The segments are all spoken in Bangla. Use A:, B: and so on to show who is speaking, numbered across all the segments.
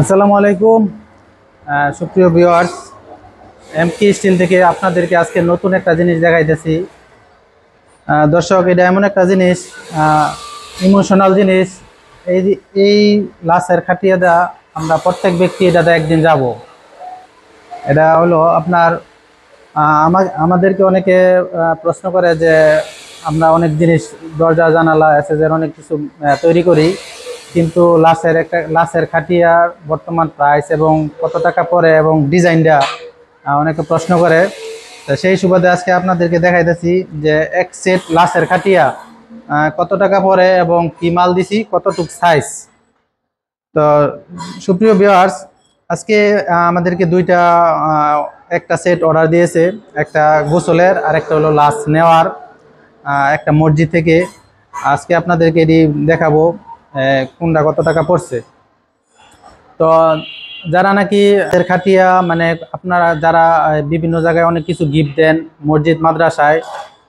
A: আসসালামু আলাইকুম সুপ্রিয় ভিউয়ার্স। এমকে স্টিল থেকে আপনাদেরকে আজকে নতুন একটা জিনিস দেখাইতেছি। দর্শক, এটা এমন একটা জিনিস, ইমোশনাল জিনিস। এই এই লাশের খাটিয়াটা আমরা প্রত্যেক ব্যক্তি এটাতে একদিন যাব। এটা হলো আপনার আমাদেরকে অনেকে প্রশ্ন করে যে আমরা অনেক জিনিস, দরজা জানালা এসএসের অনেক কিছু তৈরি করি, কিন্তু লাশের খাটিয়ার বর্তমান প্রাইস এবং কত টাকা পড়ে এবং ডিজাইনটা অনেকে প্রশ্ন করে। তো সেই সুবাদে আজকে আপনাদেরকে দেখাইতেছি যে এক সেট লাশের খাটিয়া কত টাকা পড়ে এবং কি মাল দিছি, কতটুক সাইজ। তো সুপ্রিয় ভিউয়ার্স, আজকে আমাদেরকে দুইটা একটা সেট অর্ডার দিয়েছে, একটা গোসলের আর একটা হলো লাশ নেওয়ার, একটা মসজিদ থেকে। আজকে আপনাদেরকে এটি দেখাবো কোনটা কত টাকা পড়ছে। তো যারা নাকি এর খাটিয়া, মানে আপনারা যারা বিভিন্ন জায়গায় অনেক কিছু গিফট দেন মসজিদ মাদ্রাসায়,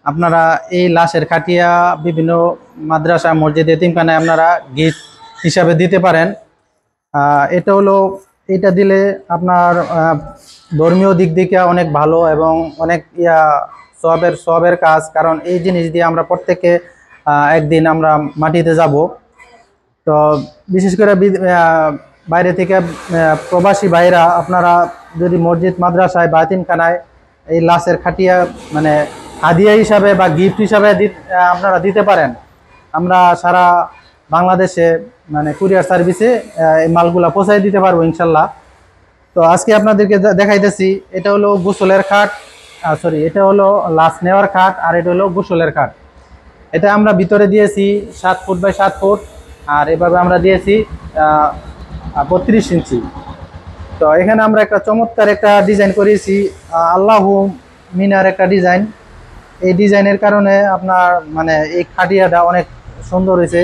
A: আপনারা এই লাশের খাটিয়া বিভিন্ন মাদ্রাসা মসজিদ এতিমখানায় আপনারা গিফট হিসাবে দিতে পারেন। এটা দিলে আপনার ধর্মীয় দিক থেকে অনেক ভালো এবং অনেক সবের কাজ। কারণ এই জিনিস দিয়ে আমরা প্রত্যেকে একদিন আমরা মাটিতে যাব। তো বিশেষ করে বাইরে থেকে প্রবাসী ভাইরা, আপনারা যদি মসজিদ মাদ্রাসায় বা এতিমখানায় এই লাশের খাটিয়া মানে হাদিয়া হিসাবে বা গিফট হিসাবে আপনারা দিতে পারেন। আমরা সারা বাংলাদেশে মানে কুরিয়ার সার্ভিসে এই মালগুলা পৌঁছায় দিতে পারবো ইনশাল্লাহ। তো আজকে আপনাদেরকে দেখাইতেছি, এটা হলো গোসলের খাট, এটা হলো লাশ নেওয়ার খাট, আর এটা হলো গোসলের খাট। এটা আমরা ভিতরে দিয়েছি 7 ফুট বাই 7 ফুট, আর এভাবে আমরা দিয়েছি 32 ইঞ্চি। তো এখানে আমরা একটা চমৎকার একটা ডিজাইন করেছি, আল্লাহু মিনার একটা ডিজাইন। এই ডিজাইনের কারণে আপনার মানে এই খাটিয়াটা অনেক সুন্দর হয়েছে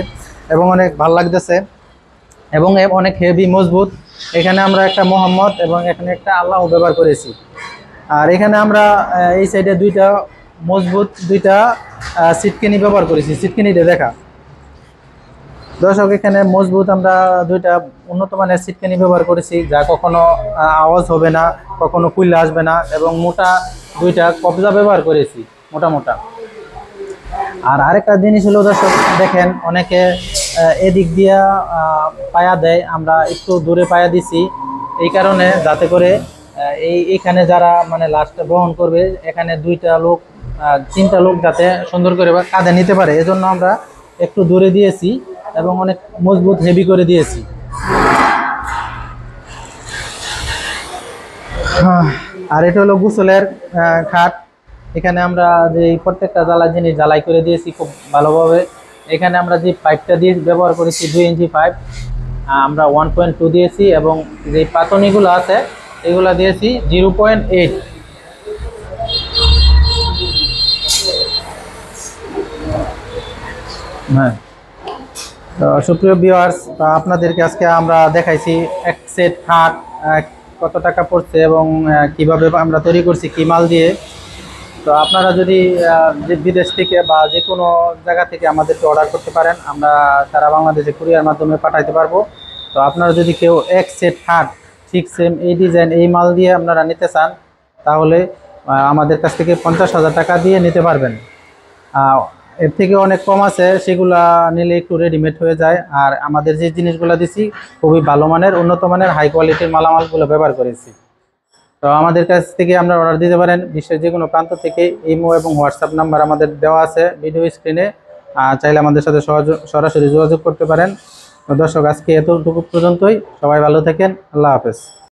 A: এবং অনেক ভালো লাগতেছে এবং অনেক হেভি মজবুত। এখানে আমরা একটা মোহাম্মদ এবং এখানে একটা আল্লাহ ব্যবহার করেছি। আর এখানে আমরা এই সাইডে দুইটা মজবুত সিটকেনি ব্যবহার করেছি। সিটকেনিটা দেখা দর্শক, এখানে মজবুত আমরা দুইটা উন্নত মানের সিটকেনি ব্যবহার করেছি, যা কখনো আওয়াজ হবে না, কখনো কুইলে আসবে না। এবং মোটা দুইটা কবজা ব্যবহার করেছি, মোটা মোটা। আর আরেকটা জিনিস হলো দর্শক, দেখেন অনেকে এদিক দিয়া পায়া দেয়, আমরা একটু দূরে পায়া দিছি এই কারণে, যাতে করে এইখানে যারা মানে লাশটা বহন করবে, এখানে 3টা লোক যাতে সুন্দর করে কাঁধে নিতে পারে, এজন্য আমরা একটু দূরে দিয়েছি এবং অনেক মজবুত হেভি করে দিয়েছি। আর এটা হলো গোসলের খাট। এখানে আমরা যে প্রত্যেকটা জিনিস জ্বালাই করে দিয়েছি খুব ভালোভাবে। এখানে আমরা যে পাইপটা দিয়ে ব্যবহার করেছি 2 ইঞ্চি পাইপ, আমরা 1.2 দিয়েছি এবং যে পাতনিগুলো আছে এগুলো দিয়েছি 0.8। হ্যাঁ, তো সুপ্রিয় ভিউয়ার্স, আপনাদেরকে আজকে আমরা দেখাইছি এক সেট খাট কত টাকা পড়ছে এবং কিভাবে আমরা তৈরি করছি, কি মাল দিয়ে। তো আপনারা যদি বিদেশ থেকে বা যে কোনো জায়গা থেকে আমাদেরকে অর্ডার করতে পারেন, আমরা সারা বাংলাদেশে কুরিয়ার মাধ্যমে পাঠাইতে পারবো। তো আপনারা যদি কেউ এক সেট খাট ঠিক সেম এই ডিজাইন এই মাল দিয়ে আপনারা নিতে চান, তাহলে আমাদের কাছ থেকে 50,000 টাকা দিয়ে নিতে পারবেন। এর থেকে অনেক কম আছে, সেগুলা নিলে একটু রেডিমেড হয়ে যায়। আর আমাদের যে জিনিসগুলো দিছি খুবই ভালো মানের, উন্নত মানের, হাই কোয়ালিটির মালামালগুলো ব্যবহার করেছি। তো আমাদের কাছ থেকে আমরা অর্ডার দিতে পারেন বিশ্বের যে কোনো প্রান্ত থেকে। ইমো এবং হোয়াটসঅ্যাপ নাম্বার আমাদের দেওয়া আছে ভিডিও স্ক্রিনে, চাইলে আমাদের সাথে সরাসরি যোগাযোগ করতে পারেন। দর্শক, আজকে এতটুকু পর্যন্তই। সবাই ভালো থাকেন। আল্লাহ হাফেজ।